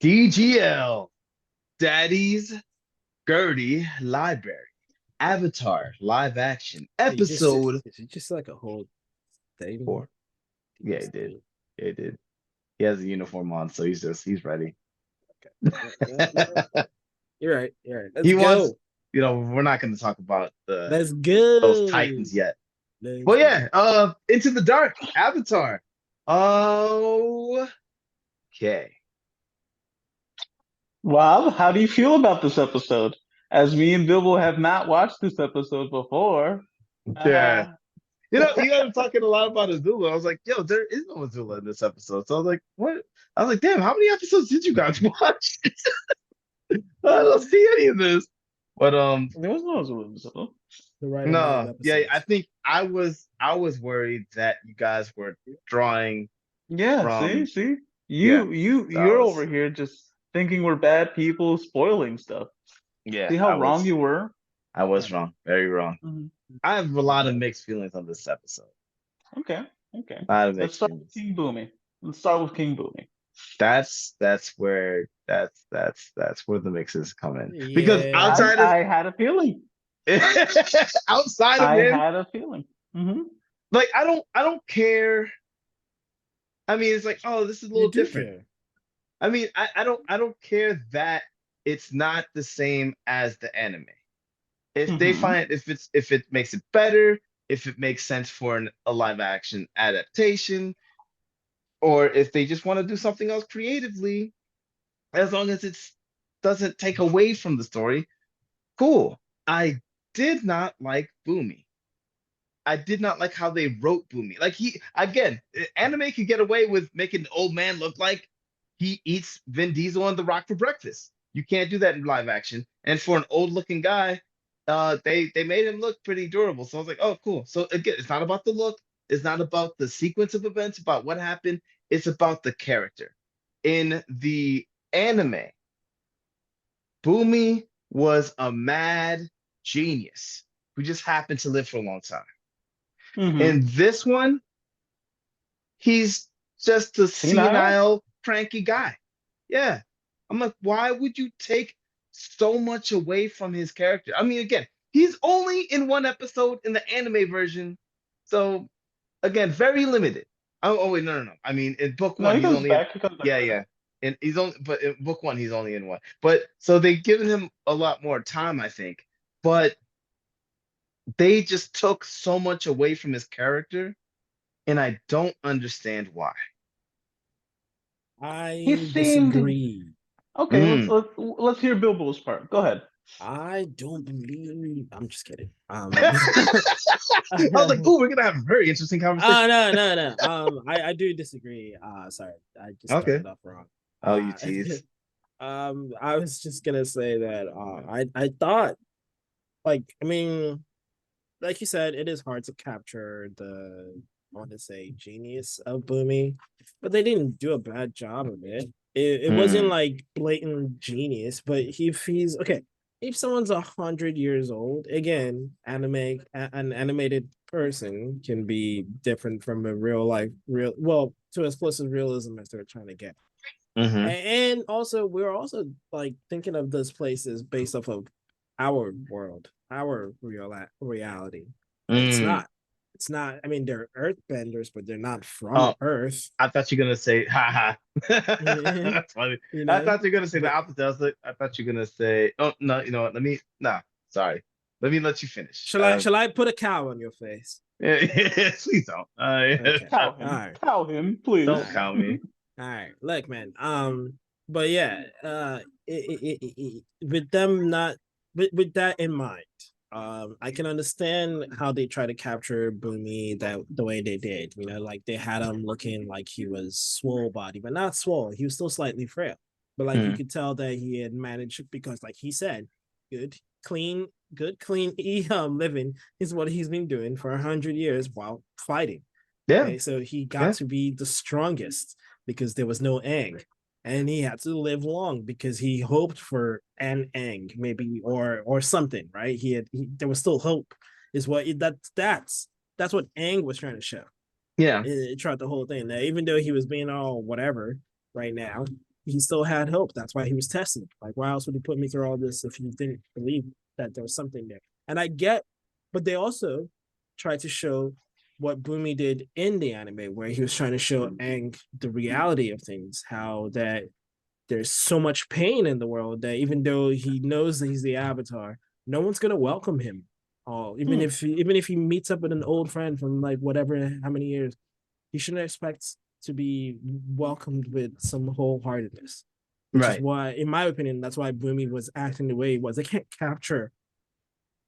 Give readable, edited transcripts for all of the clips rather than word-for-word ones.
DGL, Daddy's Gertie Library, Avatar live action You just episode is it just like a whole thing? 4. Yeah, it did. Yeah, it did. He has a uniform on, so he's ready. Okay. No, you're right. You're right. Let's He wants, go. we're not going to talk about the Let's those go. Titans yet. Let's But go. yeah, Into the Dark, Avatar. Okay. Rob, how do you feel about this episode? As me and Bilbo have not watched this episode before. Yeah. Uh, You guys were talking a lot about Azula. I was like, yo, there is no Azula in this episode. So I was like, what? I was like, damn, how many episodes did you guys watch? I don't see any of this. But there was no episode. The right amount of no, yeah, I episodes. think I was worried that you guys were drawing Yeah, see, from, see, yeah. So I you're was, over here just thinking we're bad people spoiling stuff. yeah, See how wrong you were? I was wrong, very wrong. Mhm. I have a lot of mixed feelings on this episode. Okay, okay. A lot of Let's mixed start with feelings. King Boomy. Let's start with King Boomy. That's where the mixes come in because Yeah. outside of I had a feeling. outside of I him, had a feeling. Hmm. like I don't care. I mean, it's like, oh, this is a You little do different. care. I mean, I don't care that it's not the same as the anime. If they Hmm. find if it makes it better, if it makes sense for a live action adaptation, or if they just want to do something else creatively, as long as it doesn't take away from the story, cool. I did not like Boomy. I did not like how they wrote Boomy. Like he again, anime could get away with making the old man look like he eats Vin Diesel on The Rock for breakfast. You can't do that in live action. And for an old looking guy, they made him look pretty durable. So I was like, oh, cool. So again, it's not about the look. It's not about the sequence of events, about what happened. It's about the character. In the anime, Boomy was a mad genius who just happened to live for a long time. Hmm. In this one, he's just a Senile? senile, cranky guy. Yeah. I'm like, why would you take so much away from his character? I mean, again, he's only in one episode in the anime version. So, again, very limited. Oh, wait, no, no, no. I mean, in book No, one, he he's comes only in, back. He comes back yeah, later. yeah. And he's only, but in book one, he's only in one. But so they've given him a lot more time, I think. But they just took so much away from his character, and I don't understand why. He I seemed disagree. okay. Mm. Let's hear Bilbo's part. Go ahead. I don't believe. I'm just kidding. I was like, oh, we're gonna have a very interesting conversation. Oh no, no, no. I do disagree. Sorry, I just Okay. started off wrong. Oh, you Uh, tease. I was just gonna say that. I thought, like, I mean, like you said, it is hard to capture the, I want to say, genius of Boomy, but they didn't do a bad job of it. It wasn't Mm. like blatant genius, but if he's okay, if someone's 100 years old, again, an animated person can be different from a real life, real well to as close as realism as they're trying to get. Hmm. And also, we're also like thinking of those places based off of our world, our reality. It's Mm. not. It's not. I mean, they're Earthbenders, but they're not from Oh, Earth. I thought you were gonna say, haha. you That's funny. I know. thought you were gonna say the But opposite. I thought you were gonna say, oh no, you know what? Nah, sorry. Let me let you finish. shall I put a cow on your face? Please don't. Okay. Cow All him. right. Cow him, All please. Don't right. count me. All right. Look, man. But yeah. With them not with that in mind, I can understand how they try to capture Boomy that the way they did. You know, like they had him looking like he was swole body, but not swole. He was still slightly frail, but like you Mm. could tell that he had managed because, like he said, good, clean, good, clean living is what he's been doing for 100 years while fighting. Yeah, Okay, so he got yeah. to be the strongest because there was no Aang, and he had to live long because he hoped for an Aang, maybe or something, right? There was still hope, is what that's what Aang was trying to show Yeah. throughout the whole thing. That even though he was being all whatever right now, he still had hope. That's why he was testing. Like, why else would he put me through all this if you didn't believe that there was something there? And I get, but they also tried to show what Boomy did in the anime, where he was trying to show Aang the reality of things, how that there's so much pain in the world that even though he knows that he's the Avatar, no one's gonna welcome him. Even if he meets up with an old friend from like whatever how many years, he shouldn't expect to be welcomed with some wholeheartedness. Which is why, in my opinion, that's why Boomy was acting the way he was. They can't capture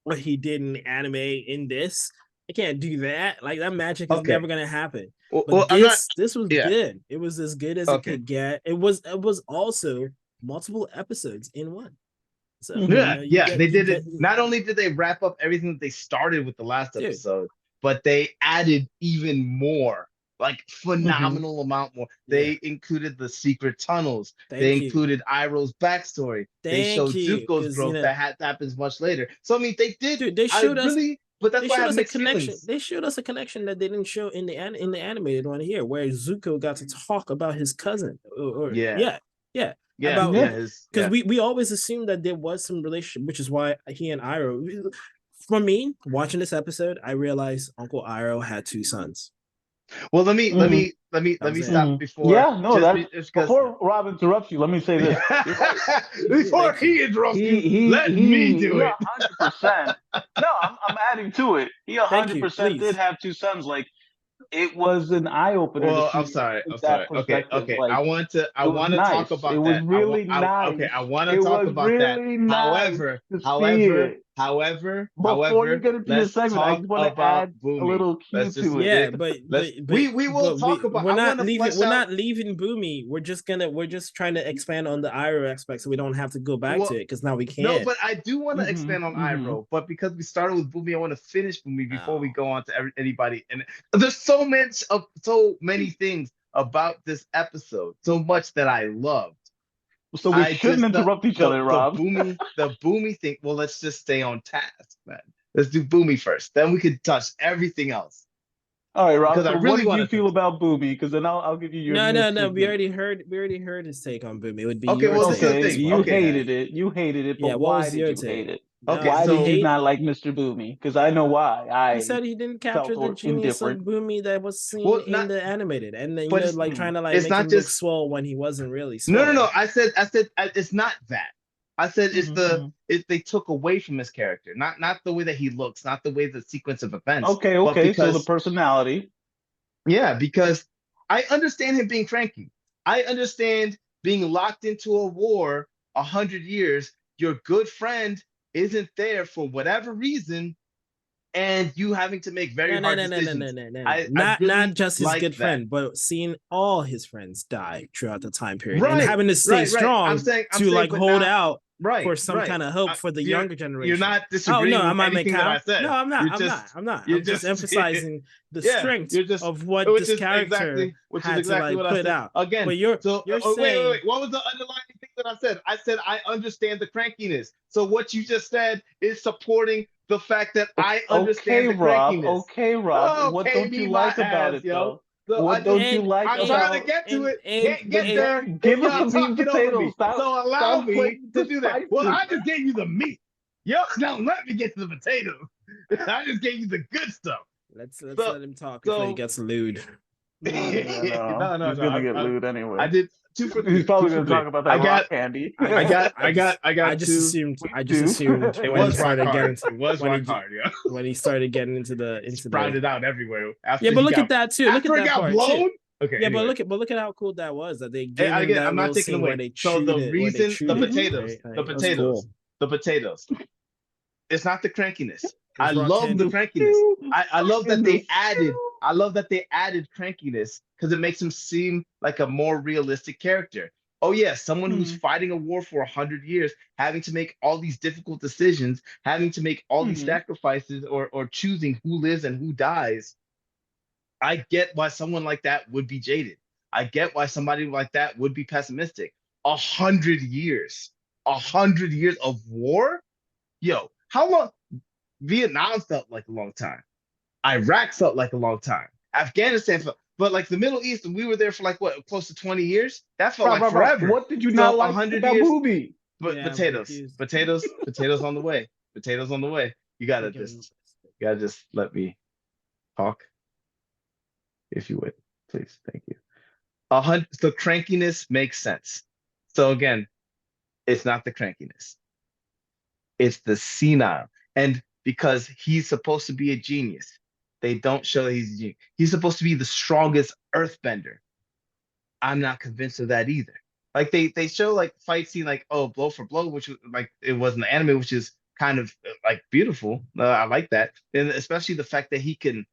what he did in the anime in this. They can't do that. Like that magic is never gonna happen. But this was good. It was as good as it could get. It was also multiple episodes in one. So they did it. Not only did they wrap up everything that they started with the last episode, but they added even more, like phenomenal amount more. They included the secret tunnels. They included Iroh's backstory. They showed Zuko's growth that happens much later. So I mean, they did. Dude, they showed us. But that's why I have mixed connection. Feelings. They showed us a connection that they didn't show in the animated one here, where Zuko got to talk about his cousin. Because we always assumed that there was some relationship, which is why he and Iroh. For me, watching this episode, I realized Uncle Iroh had 2 sons. Well, let me stop before. Before Rob interrupts you, let me say this. Before he interrupts you, let me do it. 100%. No, I'm adding to it. He 100% did have 2 sons. Like, it was an eye opener. Well, I'm sorry. Okay. Like, I want to talk about that. It was really nice. Okay, I want to talk about that. However, before you get into your segment, I just want to add a little cue to it. Yeah, but we will talk about. We're not leaving Boomy. We're just trying to expand on the Iroh aspect, so we don't have to go back to it because now we can't. No, but I do want to expand on Iroh, but because we started with Boomy, I want to finish Boomy before we go on to anybody. And there's so many things about this episode, so much that I loved. So we shouldn't interrupt each other, Rob. The Boomy thing. Well, let's just stay on task, man. Let's do Boomy first. Then we could touch everything else. All right, Rob. So what do you feel about Boomy? Because then I'll give you your. No. We already heard his take on Boomy. It would be you hated it. You hated it. But why did you hate it? Why did you not like Mr. Boomy? Because I know why. He said he didn't capture the genius of Boomy that was seen in the animated, and then trying to make him look swole when he wasn't really swole. No. I said it's not that. I said it's they took away from his character, not the way that he looks, not the way the sequence of events. Okay. So the personality. Yeah, because I understand him being cranky. I understand being locked into a war 100 years. Your good friend isn't there for whatever reason, and you having to make very hard decisions. Not just his good friend, but seeing all his friends die throughout the time period and having to stay strong I'm saying, hold out for some kind of hope for the younger generation. You're not disagreeing with anything that I said. No, I'm not. I'm just emphasizing the strength of what this character had to put out. Again, but you're saying... Wait. What was the underlying thing that I said? I said I understand the crankiness. So what you just said is supporting the fact that I understand the crankiness. Okay, Rob. What don't you like about it, though? What don't you like about it? I'm trying to get to it. Get there. Give us some meat and potatoes. So allow me to do that. Well, I just gave you the meat. Now let me get to the potatoes. I just gave you the good stuff. Let's let him talk before he gets lewd. No. He's gonna get lewd anyway. I did 2 for 3. He's probably gonna talk about that rock candy. I just assumed it was started getting into rock hard, when he started getting into the sprouted out everywhere. But look at that too. Look at that part too. Okay. Yeah, anyway. but look at how cool that was that they gave him that I'm not taking away. So the reason the potatoes. It's not the crankiness. I love the crankiness. I love that they added crankiness because it makes him seem like a more realistic character. Oh yeah, someone who's fighting a war for 100 years, having to make all these difficult decisions, having to make all these sacrifices or choosing who lives and who dies. I get why someone like that would be jaded. I get why somebody like that would be pessimistic. 100 years. 100 years of war? Yo, how long? Vietnam felt like a long time. Iraq felt like a long time. Afghanistan felt But like the Middle East, we were there for like what, close to 20 years. That felt like Rob, forever. what did you So not like 100 about years. Boomy? But Yeah, potatoes on the way. Potatoes on the way. You gotta just let me talk, if you would, please. Thank you. The crankiness makes sense. So again, it's not the crankiness. It's the senile. And because he's supposed to be a genius, they don't show that he's a genius. He's supposed to be the strongest earthbender. I'm not convinced of that either. Like they show like fight scene like, oh, blow for blow, which was like it was in the anime, which is kind of like beautiful. I like that. And especially the fact that he can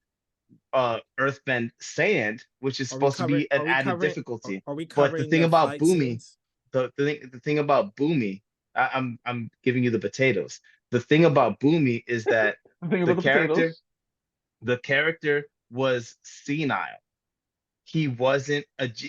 earthbend sand, which is supposed to be an added difficulty. But the thing about Boomy, the thing about Boomy, I'm giving you the potatoes. The thing about Boomy is that the character was senile. He wasn't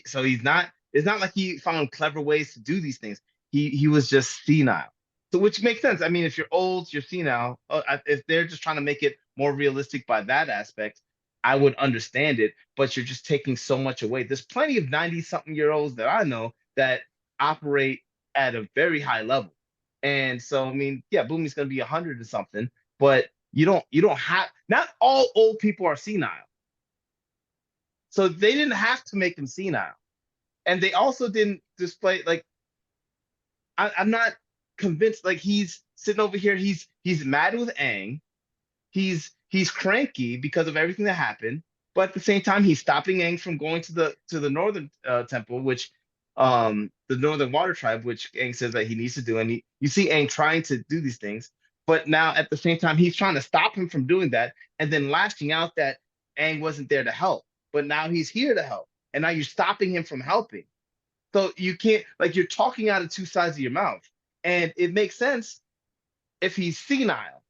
so he's not. It's not like he found clever ways to do these things. He was just senile. So which makes sense. I mean, if you're old, you're senile. If they're just trying to make it more realistic by that aspect, I would understand it. But you're just taking so much away. There's plenty of 90-something-year-olds that I know that operate at a very high level. And so I mean, yeah, Boomy's gonna be 100 or something, but you don't have, not all old people are senile. So they didn't have to make him senile. And they also didn't display like I'm not convinced. Like he's sitting over here, he's mad with Aang. He's cranky because of everything that happened, but at the same time, he's stopping Aang from going to the northern temple, which the Northern Water Tribe, which Aang says that he needs to do. And you see Aang trying to do these things, but now at the same time, he's trying to stop him from doing that, and then lashing out that Aang wasn't there to help. But now he's here to help, and now you're stopping him from helping. So you can't, like, you're talking out of two sides of your mouth. And it makes sense if he's senile,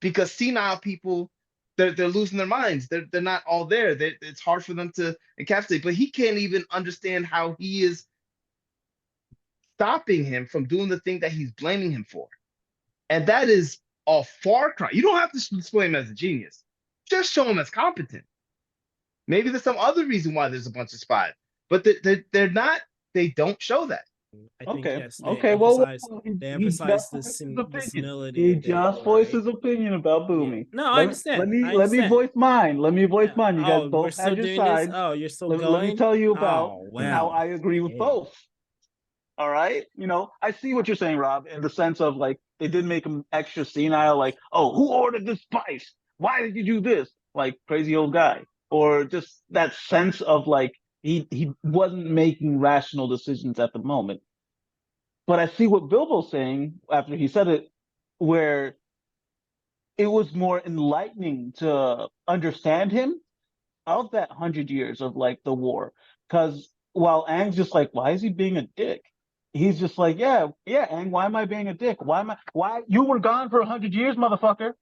because senile people, they're losing their minds. They're not all there. It's hard for them to encapsulate. But he can't even understand how he is stopping him from doing the thing that he's blaming him for. And that is a far cry. You don't have to display him as a genius. Just show him as competent. Maybe there's some other reason why there's a bunch of spies, but they're not. They don't show that. Okay. Well, they emphasize the senility. He just voiced his opinion about Boomy. Yeah. No, I understand. Let me voice mine. You guys both had your sides. Oh, you're still going. Let me tell you about how I agree with both. All right. I see what you're saying, Rob, in the sense of like they did make him extra senile. Like, oh, who ordered this spice? Why did you do this? Like crazy old guy. Or just that sense of like he wasn't making rational decisions at the moment. But I see what Bilbo's saying after he said it, where it was more enlightening to understand him of that 100 years of like the war. Because while Aang's just like, why is he being a dick? He's just like, yeah, Aang, why am I being a dick? Why you were gone for 100 years, motherfucker?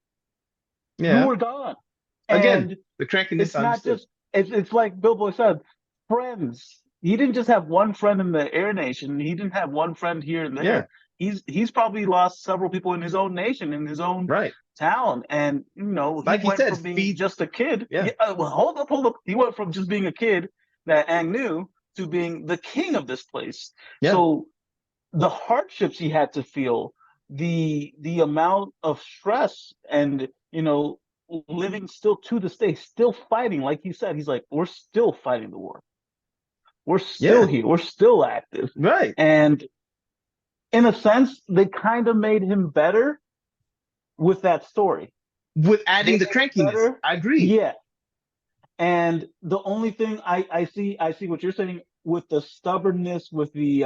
Yeah. You were gone. Again, the crankiness. It's not just. It's like Bilbo said, friends. He didn't just have one friend in the Air Nation. He didn't have one friend here and there. Yeah. He's probably lost several people in his own nation, in his own town, and like he said, from being just a kid. Yeah. Well, hold up. He went from just being a kid that Aang knew to being the king of this place. Yeah. So the hardships he had to feel, the amount of stress, and living still to this day, still fighting. Like he said, he's like, we're still fighting the war. We're still here. We're still active. Right. And in a sense, they kind of made him better with that story. With adding the crankiness. Better. I agree. Yeah. And the only thing I see what you're saying with the stubbornness, with the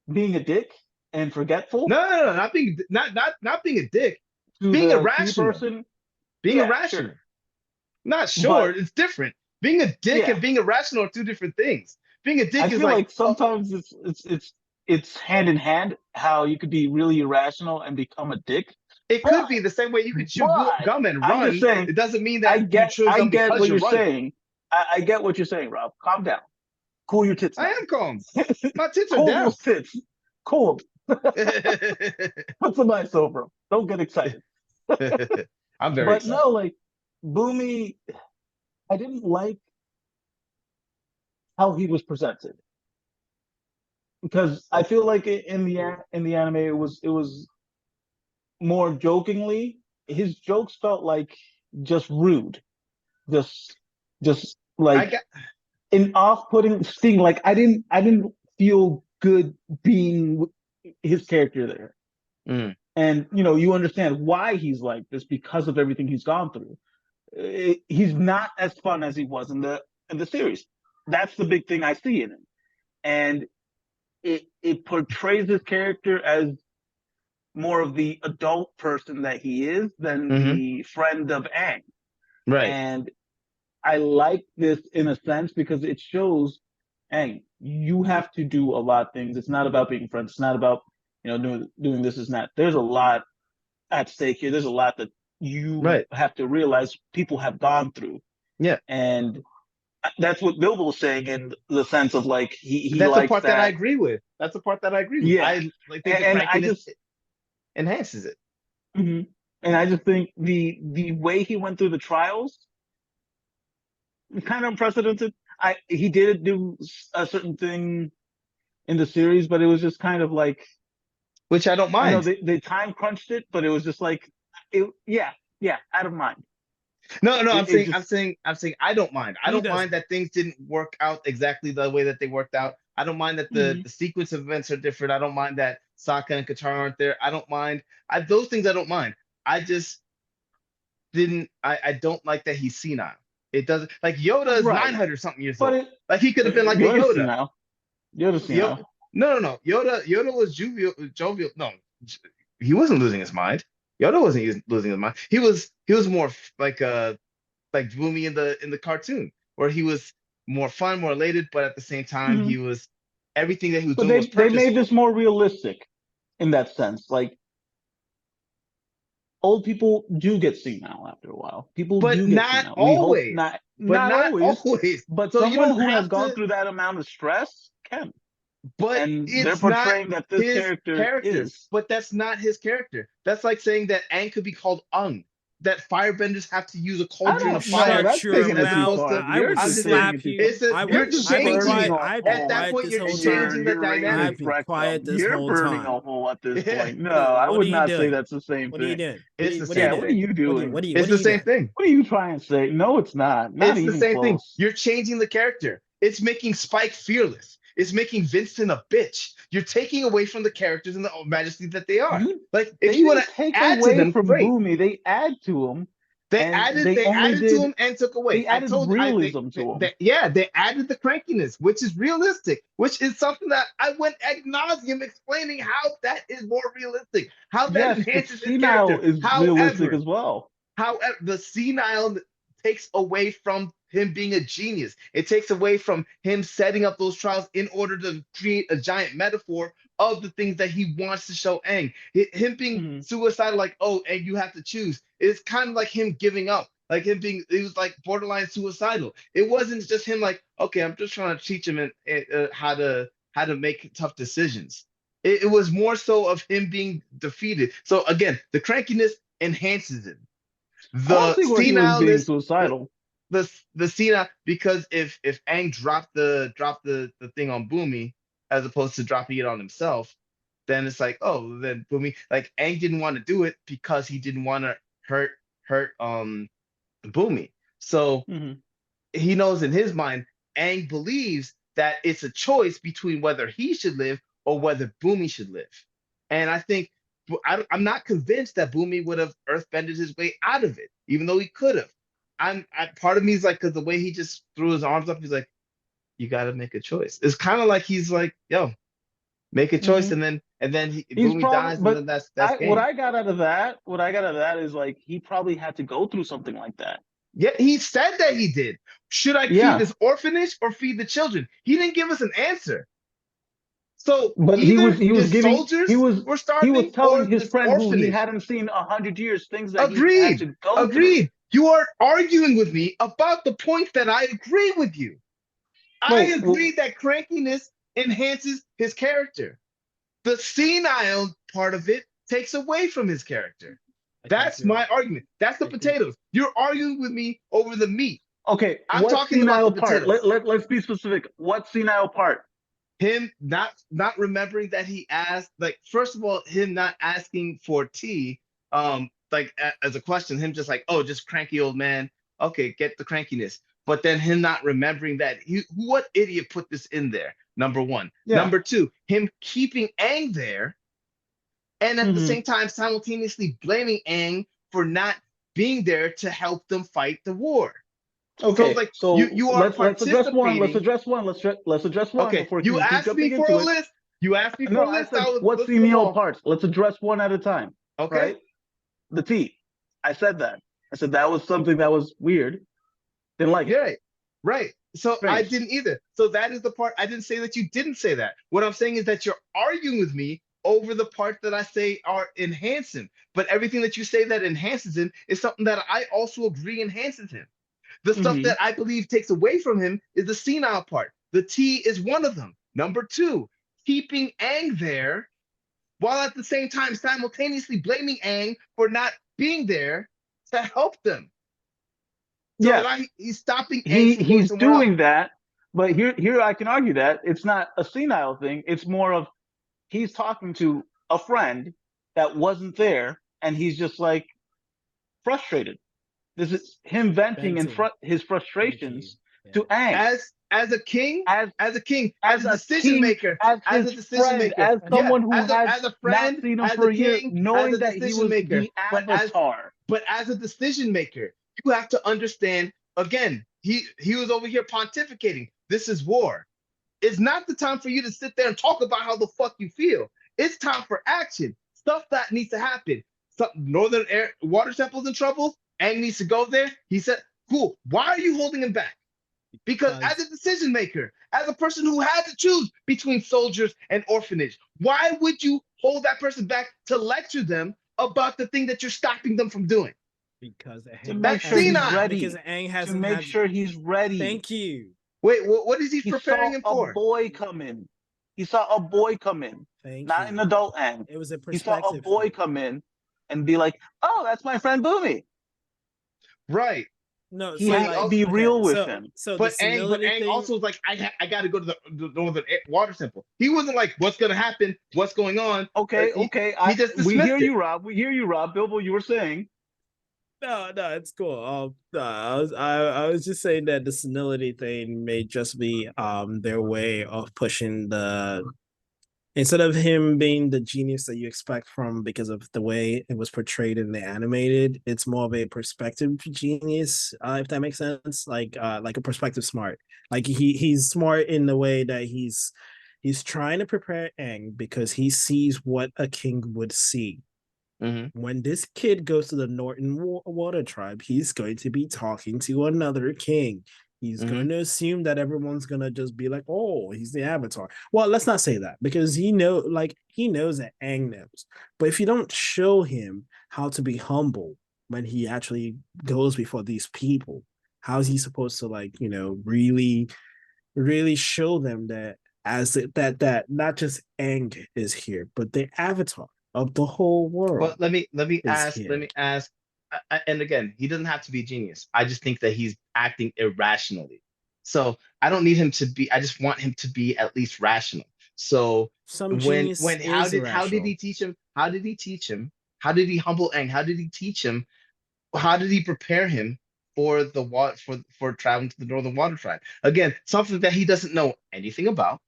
being a dick and forgetful. No, not being a dick. Being irrational. Being irrational. Sure. Not sure. But, it's different. Being a dick and being irrational are two different things. Being a dick I feel like sometimes it's hand in hand, how you could be really irrational and become a dick. It could be the same way you could chew gum and run. I'm just saying, it doesn't mean that I get what you're saying. I get what you're saying, Rob. Calm down. Cool your tits down. I am calm. My tits are down. Cool your tits. Cool. Put some ice over them. Don't get excited. I'm very excited. No, like Boomy, I didn't like how he was presented. Because I feel like in the anime it was more jokingly. His jokes felt like just rude, just just I like got an off-putting sting. Like I didn't feel good being his character there. mm, And you understand why he's like this because of everything he's gone through. He's not as fun as he was in the series. That's the big thing I see in him, and it portrays his character as more of the adult person that he is than hmm the friend of Aang. right. And I like this in a sense because it shows, Aang, you have to do a lot of things. It's not about being friends. It's not about doing this. Is not. There's a lot at stake here. There's a lot that you Right. have to realize people have gone through. Yeah. And that's what Bilbo was saying in the sense of like he That's the likes part that I that. agree with. That's the part that I agree with. Yeah. I like think the And I crankiness just enhances it. mhm. And I just think the way he went through the trials, kind of unprecedented. He did do a certain thing in the series, but it was just kind of like Which I don't I know mind. they time crunched it, but it was just like yeah, out of mind. No, no, It just I'm saying I don't mind. I He don't doesn't. mind that things didn't work out exactly the way that they worked out. I don't mind that mhm. the sequence of events are different. I don't mind that Sokka and Katara aren't there. I don't mind. Those things I don't mind. I just didn't. I don't like that he's senile. It doesn't like Yoda is Right, 900 something years but old. Like he could have been like a you're the Yoda. senile. You're the Yo, senile. no, no, no. Yoda was jovial. No, he wasn't losing his mind. Yoda wasn't losing his mind. He was more like Boomy in the cartoon, where he was more fun, more elated, but at the same time, Mhm. he was everything that he was But doing was they made purposeful. this more realistic in that sense. Like old people do get senile after a while. People But do get not senile. We hope always. But not not always, always. but So you someone don't who has have gone to. through that amount of stress can. But And they're it's not portraying that this his character character. is. But that's not his character. That's like saying that Aang could be called Ung. That firebenders have to use a I cauldron of don't know. fire Shut That's your taking as it too mouth. opposed far. to. I You're would I'm just just taking saying slap it too you. far. it's a You're you're just I've been burning quiet. changing I've been at that quiet point this you're whole time. changing the You're I've dynamic. been rectum. quiet this You're whole burning time. a hole at this Yeah, point. No, I What are would you not say doing? that's the same What are you thing. doing? it's the What are you same Yeah, what are doing? thing. you doing? What It's are the you same doing? thing. What are you trying to say? No, it's not. Not It's the even same thing. close. You're changing the character. It's making Spike fearless. It's making Vincent a bitch. You're taking away from the characters and the majesty that they are. You Like if they you want didn't to take add to away them, from great. Boomy. They add to him, and They added to him and took away. they I added told you, realism to him. yeah, they added the crankiness, which is realistic, which is something that I went ad nauseum explaining how that is more realistic, how that Yes, the enhances his senile character. is realistic as well. However, the senile takes away from him being a genius. It takes away from him setting up those trials in order to create a giant metaphor of the things that he wants to show Aang. Him being Mhm. suicidal, like, oh, Aang, you have to choose. It's kind of like him giving up. Like him being, it was like borderline suicidal. It wasn't just him like, okay, I'm just trying to teach him how to make tough decisions. It was more so of him being defeated. So again, the crankiness enhances it. I don't The see where he was being senileness, suicidal. the senile, because if Aang dropped the thing on Boomy as opposed to dropping it on himself, then it's like, oh, then Boomy, like Aang didn't want to do it because he didn't want to hurt Boomy. So Mhm. he knows in his mind, Aang believes that it's a choice between whether he should live or whether Boomy should live. And I think I'm not convinced that Boomy would have earthbended his way out of it, even though he could have. Part of me is like, because the way he just threw his arms up, he's like, you got to make a choice. It's kind of like he's like, yo, make a choice, Mhm. and then He's Boomy probably, dies, and but then that's what game. I got out of that, is like he probably had to go through something like that. Yeah, he said that he did. Should I feed Yeah, this orphanage or feed the children? He didn't give us an answer. So but either he was his giving soldiers were he was starving telling or his this friend who he orphanage. hadn't seen 100 years things that he had Agreed. to go through. Agreed. You are arguing with me about the point that I agree with you. I No, agree that crankiness enhances his character. The senile part of it takes away from his character. I think That's you're. my argument. That's the I think. potatoes. You're arguing with me over the meat. Okay, I'm what talking about senile the part? potatoes. Let's be specific. What senile part? Him not remembering that he asked, like, first of all, him not asking for tea, like as a question, him just like, oh, just cranky old man. Okay, get the crankiness. But then him not remembering that what idiot put this in there? Number one. Yeah. Number two, him keeping Aang there, and at the Mhm. same time simultaneously blaming Aang for not being there to help them fight the war. So Okay, like so you are let's address one. Let's participating. address one. Let's address one Okay, before you you keep asked me jumping for into a it. list. You asked me for No, a I list. said I was what listing them senile all. parts. Let's address one at a time. Okay. Right? The T. I said that. I said that was something that was weird. Didn't like it. Right. Right. So I Strange. didn't either. So that is the part I didn't say that you didn't say that. What I'm saying is that you're arguing with me over the part that I say are enhancing. But everything that you say that enhances him is something that I also agree enhances him. The stuff Mhm. that I believe takes away from him is the senile part. The T is one of them. Number two, keeping Aang there while at the same time simultaneously blaming Aang for not being there to help them. So Yes. now he's stopping Aang from going He's somewhere else. doing that, but here I can argue that it's not a senile thing. It's more of he's talking to a friend that wasn't there, and he's just like frustrated. This is him venting and Venting. his Thank you. frustrations to Yeah. Aang As a king, as as a king, as as a a decision king, maker, as as his a decision friend, maker. as Yeah, someone who had as a not friend, seen him as for a a year, king, as knowing a that he decision was maker. the avatar. But as a decision maker, you have to understand again, he was over here pontificating. This is war. It's not the time for you to sit there and talk about how the fuck you feel. It's time for action. Stuff that needs to happen. Some Northern Air Water Temple's in trouble. Aang needs to go there. He said, cool. Why are you holding him back? Because as a decision maker, as a person who had to choose between soldiers and orphanage, why would you hold that person back to lecture them about the thing that you're stopping them from doing? Because To Aang make That's sure he's senile. because ready. Aang To hasn't make had. sure he's ready. Thank you. Wait, what is he He preparing saw him a for? boy come in. He saw a boy come in, Thank not you. an adult Aang. It was a He saw a perspective boy thing. come in and be like, "Oh, that's my friend Boomy." Right. No, He so had But to like be okay, real with so him. so the but senility Aang thing. also was like, I got to go to the Northern Water Temple. He wasn't like, what's gonna happen? What's going on? Okay, He, okay. he just We hear dismissed it. you, Rob. We hear you, Rob. Bilbo, you were saying. No, it's cool. No, I was just saying that the senility thing may just be their way of pushing the instead of him being the genius that you expect from because of the way it was portrayed in the animated, it's more of a perspective genius, if that makes sense. Like a perspective smart. Like he's smart in the way that he's trying to prepare Aang because he sees what a king would see. When this kid goes to the Norton Water Tribe, he's going to be talking to another king. He's going to assume that everyone's going to just be like, oh, he's the avatar. Well, let's not say that because he knows that Aang knows. But if you don't show him how to be humble when he actually goes before these people, how is he supposed to really, really show them that that not just Aang is here, but the avatar of the whole world But let me is ask, here. and again, he doesn't have to be a genius. I just think that he's acting irrationally. So I don't need him to be. I just want him to be at least rational. So Some genius when is how did irrational. he teach him? How did he teach him? How did he humble Aang? How did he teach him? How did he prepare him for the for traveling to the Northern Water Tribe? Again, something that he doesn't know anything about,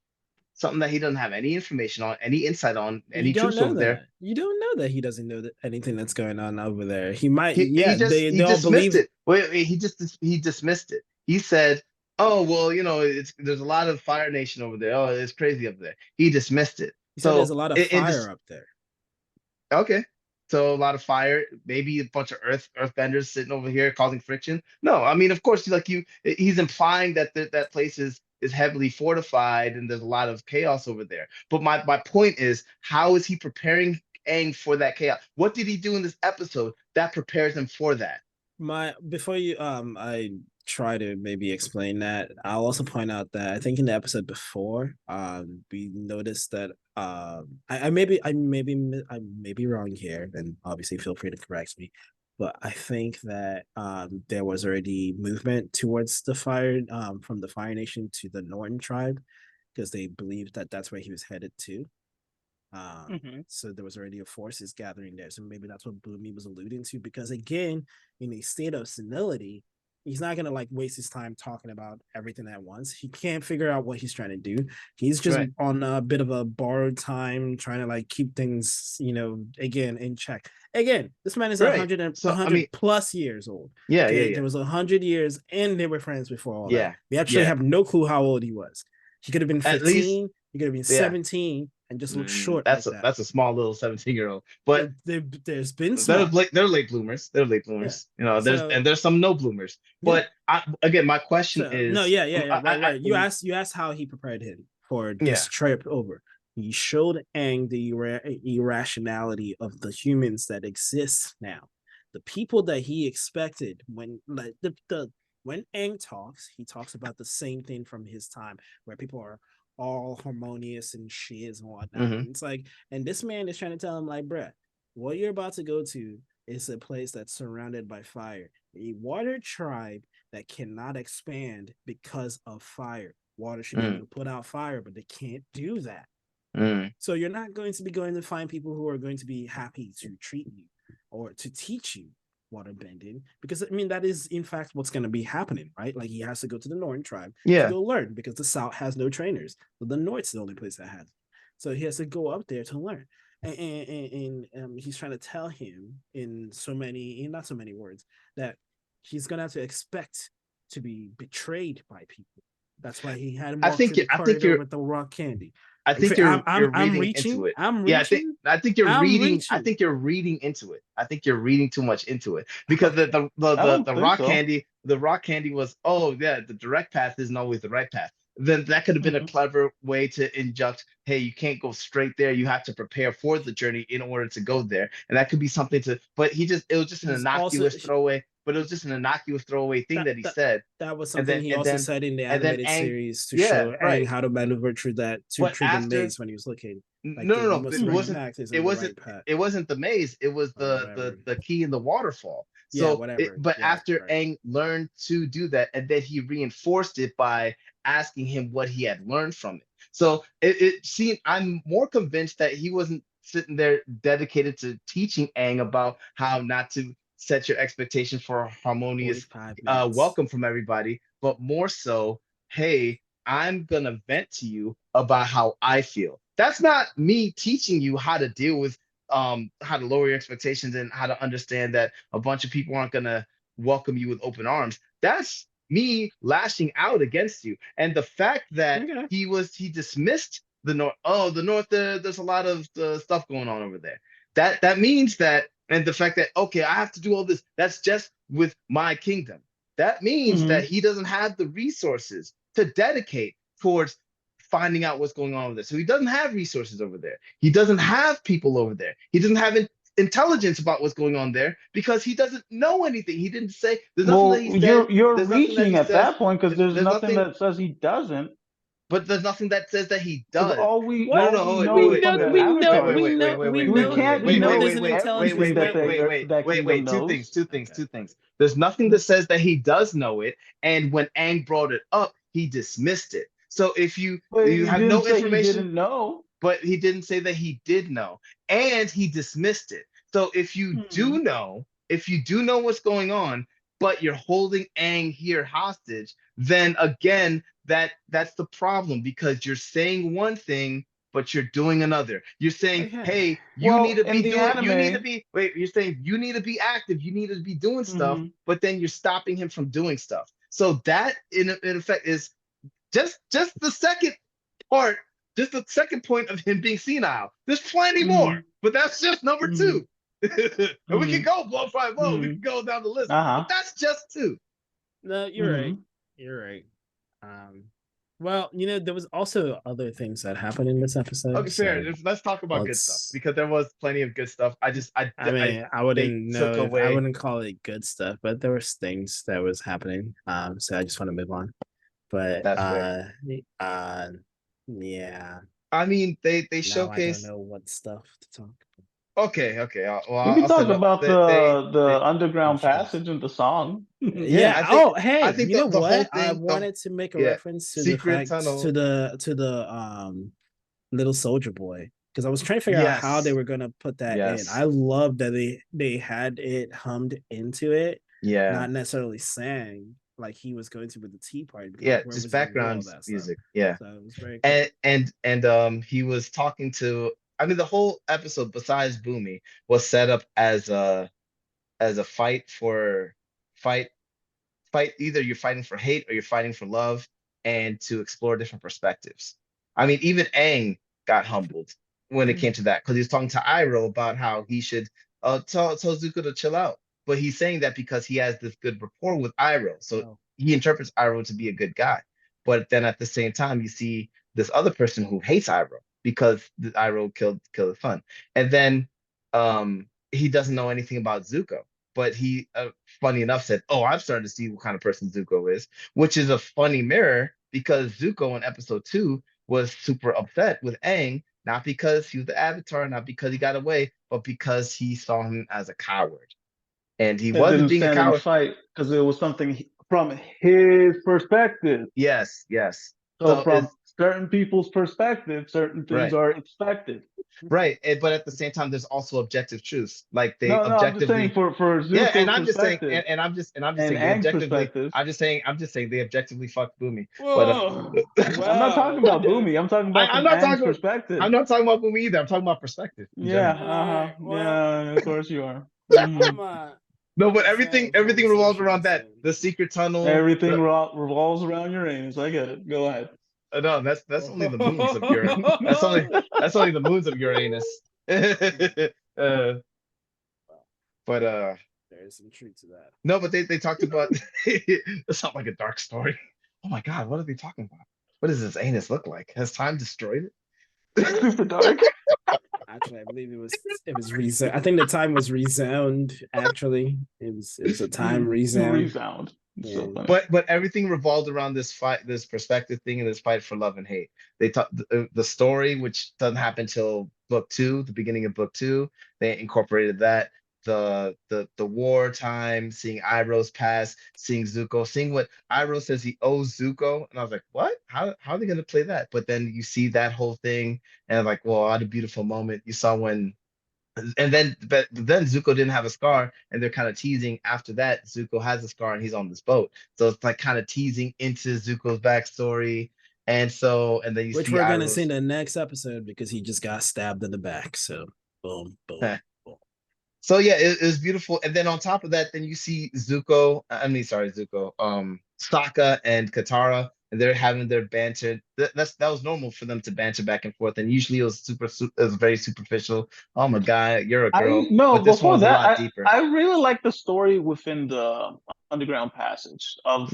something that he doesn't have any information on, any insight on, You any don't troops know over there. that. You don't know that he doesn't know anything that's going on over there. He might, He yeah, just he they'll dismissed believe. it. Wait, he dismissed it. He said, "Oh well, it's there's a lot of Fire Nation over there. Oh, it's crazy up there." He dismissed it. He said there's So a lot of in fire this, up there. okay, so a lot of fire, maybe a bunch of earthbenders sitting over here causing friction. No, I mean, of course, he's implying that that place is heavily fortified and there's a lot of chaos over there. But my point is, how is he preparing Aang for that chaos? What did he do in this episode that prepares him for that? Before you I try to maybe explain that, I'll also point out that I think in the episode before, we noticed that I may be wrong here, and obviously feel free to correct me. but I think that there was already movement towards the Fire from the Fire Nation to the Norton tribe because they believed that that's where he was headed to. So there was already a forces gathering there. So maybe that's what Boomy was alluding to. Because again, in a state of senility, he's not gonna like waste his time talking about everything at once. He can't figure out what he's trying to do. He's just on a bit of a borrowed time, trying to like keep things, again in check. Again, this man is 100 plus years old. There was 100 years, and they were friends before all that. We actually have no clue how old he was. He could have been 15. He could have been 17. And just look short. That's a small little 17-year-old. But there's been they're late bloomers. They're late bloomers. Yeah. There's some no bloomers. But my question is right. You asked how he prepared him for this trip over. He showed Aang the irrationality of the humans that exist now. The people that he expected when when Aang talks, he talks about the same thing from his time where people are all harmonious and shiz and whatnot. It's like, and this man is trying to tell him, like, bruh, what you're about to go to is a place that's surrounded by fire. A water tribe that cannot expand because of fire. Water should be able to put out fire, but they can't do that. So you're not going to be going to find people who are going to be happy to treat you or to teach you water bending, because that is in fact what's going to be happening, right? Like he has to go to the Northern tribe to go learn, because the South has no trainers, but the North's the only place that has. So he has to go up there to learn, and he's trying to tell him in not so many words that he's going to have to expect to be betrayed by people. That's why he had him walk through the corridor with the rock candy. I think you're reading into it. I think you're reading. I think you're reading into it. I think you're reading too much into it, because the rock candy, was, the direct path isn't always the right path. Then that could have been a clever way to inject, hey, you can't go straight there. You have to prepare for the journey in order to go there. And that could be something but it was just an innocuous throwaway. But it was just an innocuous throwaway thing that he said. That was something he also said in the animated series to show Aang how to maneuver through that through the maze when he was looking. Like, no, it wasn't the maze. It was the key in the waterfall. So, after Aang learned to do that, and then he reinforced it by asking him what he had learned from it. So it seemed, I'm more convinced that he wasn't sitting there dedicated to teaching Aang about how not to set your expectation for a harmonious welcome from everybody, but more so, hey, I'm gonna vent to you about how I feel. That's not me teaching you how to deal with how to lower your expectations and how to understand that a bunch of people aren't gonna welcome you with open arms. That's me lashing out against you. And the fact that he dismissed the North. Oh, the North, there's a lot of stuff going on over there. That means that, and the fact that, okay, I have to do all this, that's just with my kingdom. That means that he doesn't have the resources to dedicate towards finding out what's going on over there. So he doesn't have resources over there. He doesn't have people over there. He doesn't have intelligence about what's going on there, because he doesn't know anything. He didn't say, there's nothing that he said. You're reaching at that point, because there's nothing that says he doesn't. But there's nothing that says that he does. We know two things. There's nothing that says that he does know it, and when Aang brought it up, he dismissed it. So if you have no information, but he didn't say that he did know, and he dismissed it. So if you do know what's going on, but you're holding Aang here hostage, then again, that's the problem, because you're saying one thing, but you're doing another. You're saying, hey, you're saying you need to be active, you need to be doing stuff, but then you're stopping him from doing stuff. So that in effect is just the second part, just the second point of him being senile. There's plenty more, but that's just number two. And we can go blow 5 we can go down the list, but that's just two. No, you're right. You're right. Well, there was also other things that happened in this episode. Okay, fair. Let's talk about good stuff, because there was plenty of good stuff. I wouldn't call it good stuff, but there was things that was happening. So I just want to move on. But yeah. I mean, they showcased. I don't know what stuff to talk about. Okay, well, We can I'll set talk it up. about the underground Introduce. passage in the song. Yeah. I think You know the whole what? I thing, wanted to make a yeah, reference to the secret fact tunnel. to the little soldier boy, because I was trying to figure out how they Yes. were gonna put that in. Yes. I love that they had it hummed into it, Yeah. not necessarily sang like he was going to with the tea party. because, Yeah, like, where just was he gonna do all background that stuff? music. Yeah. So it was very cool. And he was talking to, I mean, the whole episode besides Boomy was set up as a fight for fight either you're fighting for hate or you're fighting for love, and to explore different perspectives. I mean, even Aang got humbled when it came to that, because he was talking to Iroh about how he should tell Zuko to chill out. But he's saying that because he has this good rapport with Iroh. So he interprets Iroh to be a good guy. But then at the same time, you see this other person who hates Iroh because Iroh killed his son. And then he doesn't know anything about Zuko. But he, funny enough, said, "Oh, I'm starting to see what kind of person Zuko is," which is a funny mirror, because Zuko in episode 2 was super upset with Aang, not because he was the Avatar, not because he got away, but because he saw him as a coward, and he It wasn't didn't being a stand in the coward. fight because it was something from his perspective. Yes. So from certain people's perspective, certain things Right. are expected. Right, but at the same time, there's also objective truths. Like they No, I'm just saying objectively, for Zuko's yeah, and I'm just saying, perspective and I'm just and saying they Aang's objectively. perspective. I'm just saying they objectively fucked Boomy. Whoa. But I'm not talking about Boomy. I'm talking about I'm from not Aang's talking. perspective. I'm not talking about Boomy either. I'm talking about perspective in Yeah, general. yeah, of course you are. No, but everything revolves around that. The secret tunnel. Everything revolves around Uranus. I get it. Go ahead. No, that's only the moons of Uranus. That's only the moons of Uranus. But there's some truth to that. No, but they talked about it's not like a dark story. Oh my God, what are they talking about? What does this anus look like? Has time destroyed it? Super dark. Actually, I believe it was resound. I think the time was resound. Actually, it was a time resound. Resound. Yeah. So but everything revolved around this fight, this perspective thing, and this fight for love and hate. They talk the story, which doesn't happen till book 2, the beginning of book 2. They incorporated that. The war time, seeing Iroh's past, seeing Zuko, seeing what Iroh says he owes Zuko, and I was like, what? How are they gonna play that? But then you see that whole thing, and like, well, what a beautiful moment you saw when. And then, but then Zuko didn't have a scar, and they're kind of teasing after that. Zuko has a scar, and he's on this boat, so it's like kind of teasing into Zuko's backstory, and then you which see we're gonna Iroh's. see in the next episode because he just got stabbed in the back. So, boom. So yeah, it was beautiful, and then on top of that, then you see Zuko. Sokka and Katara, and they're having their banter. That was normal for them to banter back and forth, and usually it was it was very superficial. Oh my God, you're a girl. No, but this before one was that, a lot deeper. I really like the story within the underground passage of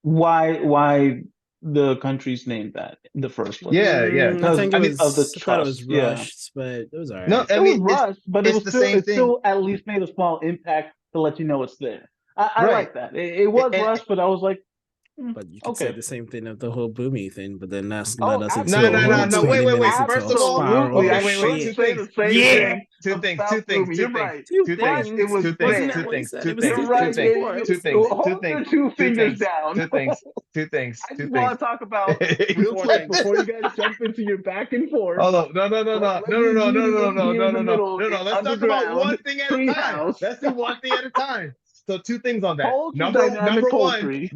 why the country's named that in the first place. Yeah. I think it was. Of the I thought it was trust, rushed, but it was alright. No, I it mean was rushed, but it was the still same thing. still at least made a small impact to let you know it's there. I Right. like that. It was rushed, but I was like, But you could say okay. the same thing of the whole Boomy thing, but then that's Oh, led us into No, wait. First of all, Absolutely. I wait. couldn't Two say things. the same Yeah. thing. Two things. about Boomy. You're right. Two But things. it was Two there. things. Two things. Two things. You're right. Two things. Two things. Hold your two fingers down. Two things. Two things. I Two just things. want to talk about real quick before you guys jump into your back and forth. Hold on. No. Let's talk about one underground thing at a time. treehouse. Let's do one thing at a time. So 2 things on that. Poultry Number dynamic one, poultry.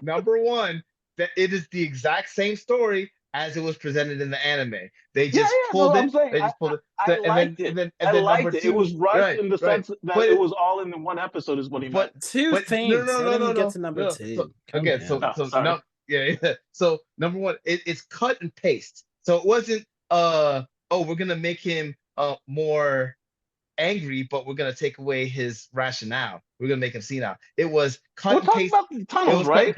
number one, that it is the exact same story as it was presented in the anime. They just pulled it. They just pulled it. I liked it. I liked it. It was rushed in the sense that it was all in the one episode, is what he meant. Two things. No. Get to number 2. So number one, it's cut and paste. So it wasn't we're gonna make him more angry, but we're gonna take away his rationale. We're gonna make him senile. It was cut and paste. About the tunnels, right?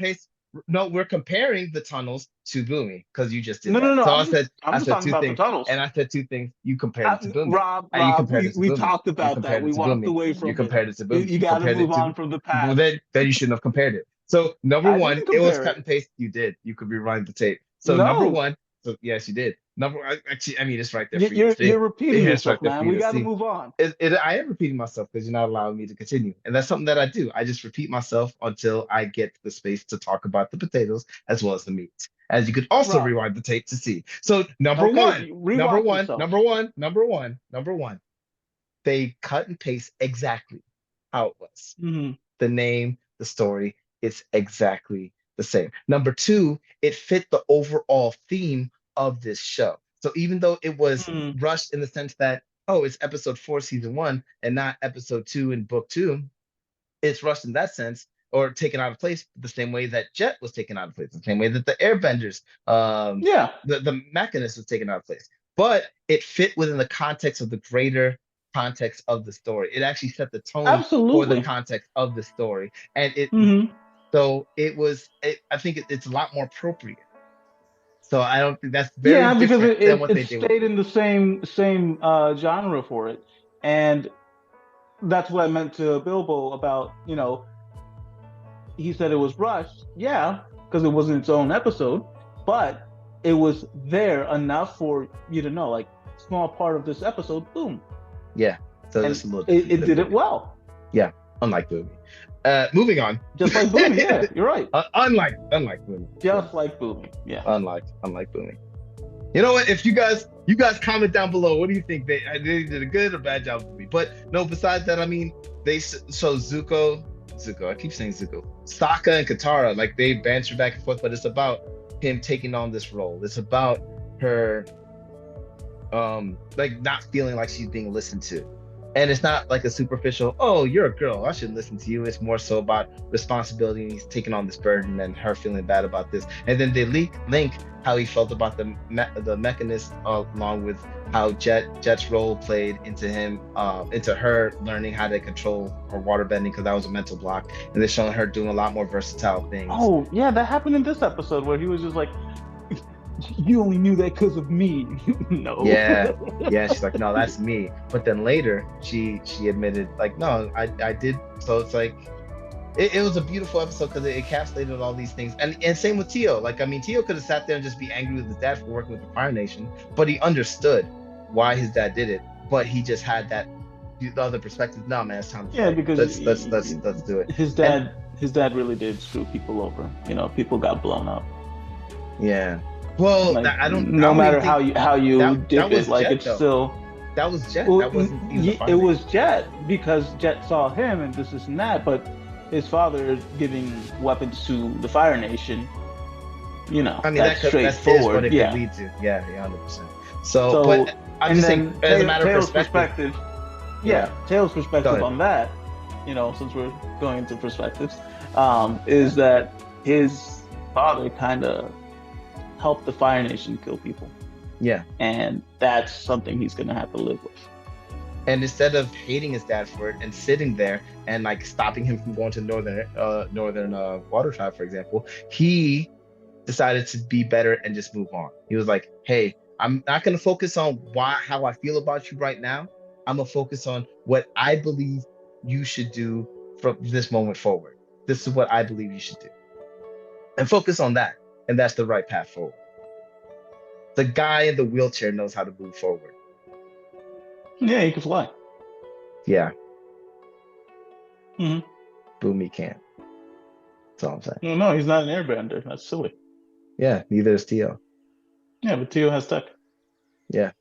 No, we're comparing the tunnels to Boomy because you just did no. So I'm just said talking 2 about things, the tunnels. and I said 2 things. You compared it to Boomy. Rob, we talked about that. We walked away from it. You compared it to Boomy. You got to move on from the past. Well, then you shouldn't have compared it. So number one, it was cut and paste. You did. You could rewind the tape. So number one, so yes, you did. Actually, I mean, it's right there You- for you to see. You're repeating Yeah, it's right yourself, there for man. you We to got to see. move on. I am repeating myself because you're not allowing me to continue. And that's something that I do. I just repeat myself until I get the space to talk about the potatoes as well as the meat. As you could also Rob, rewind the tape to see. So number okay, one, number rewatch one, yourself. number one, number one, number one. They cut and paste exactly how it was. Hmm. The name, the story, it's exactly the same. Number two, it fit the overall theme of this show. So even though it was Hmm. rushed in the sense that, oh, it's episode 4, season 1, and not episode 2 in book 2, it's rushed in that sense, or taken out of place the same way that Jet was taken out of place, the same way that the Airbenders, Yeah, the Mechanist was taken out of place. But it fit within the context of the greater context of the story. It actually set the tone for the absolutely. context of the story, and Hmm. I think it's a lot more appropriate. So I don't think that's very Yeah, because different than what it they did with stayed in the same genre for it, and that's what I meant to Bilbo about. He said it was rushed. Yeah, because it wasn't its own episode, but it was there enough for you to know, like, small part of this episode, boom, Yeah. So and just a little it different than did it Boomy. well, Yeah, unlike Boomy. Moving on. just like Boomy. Yeah, you're right, Unlike Boomy. just like Boomy. Yeah. Unlike Boomy. You know what? If you guys comment down below, what do you think? They did a good or bad job with me. But no, besides that, I mean, so Zuko, I keep saying Zuko, Sokka and Katara, like they banter back and forth, but it's about him taking on this role. It's about her like not feeling like she's being listened to. And it's not like a superficial, oh, you're a girl, I should listen to you. It's more so about responsibility, and he's taking on this burden and her feeling bad about this. And then they link how he felt about the Mechanist, along with how Jet's role played into her learning how to control her water bending, because that was a mental block. And they're showing her doing a lot more versatile things. Oh yeah, that happened in this episode where he was just like, "You only knew that because of me." No. Yeah, she's like, no, that's me. But then later she admitted, like, no, I did. So it's like it was a beautiful episode because it encapsulated all these things. And same with Tio. Like, I mean, Tio could have sat there and just be angry with his dad for working with the Fire Nation, but he understood why his dad did it. But he just had the other perspective. No, man, it's time to fight. Because let's do it. His dad really did screw people over. People got blown up. Yeah. Well, Like, I don't. No matter how you that dip was it, like, Jet, it's though. still. That was Jet. Well, That wasn't even the Fire it was Nation. Jet because Jet saw him and this and that, but his father giving weapons to the Fire Nation. I mean, that's that's straightforward. what it Yeah. could lead to. Yeah, 100%. So, but I'm and just then saying, as a matter of Tails' perspective. Yeah, Tails' Go perspective ahead. on that, since we're going into perspectives, is that his father kind of helped the Fire Nation kill people, Yeah. and that's something he's gonna have to live with. And instead of hating his dad for it and sitting there and like stopping him from going to northern water tribe, for example, he decided to be better and just move on. He was like, hey, I'm not going to focus on how I feel about you right now. I'm going to focus on what I believe you should do from this moment forward. This is what I believe you should do. And focus on that. And that's the right path forward. The guy in the wheelchair knows how to move forward. Yeah, he can fly. Yeah. Mhm. Boomy can't. That's all I'm saying. No, he's not an airbender. That's silly. Yeah, neither is Tio. Yeah, but Tio has tech. Yeah,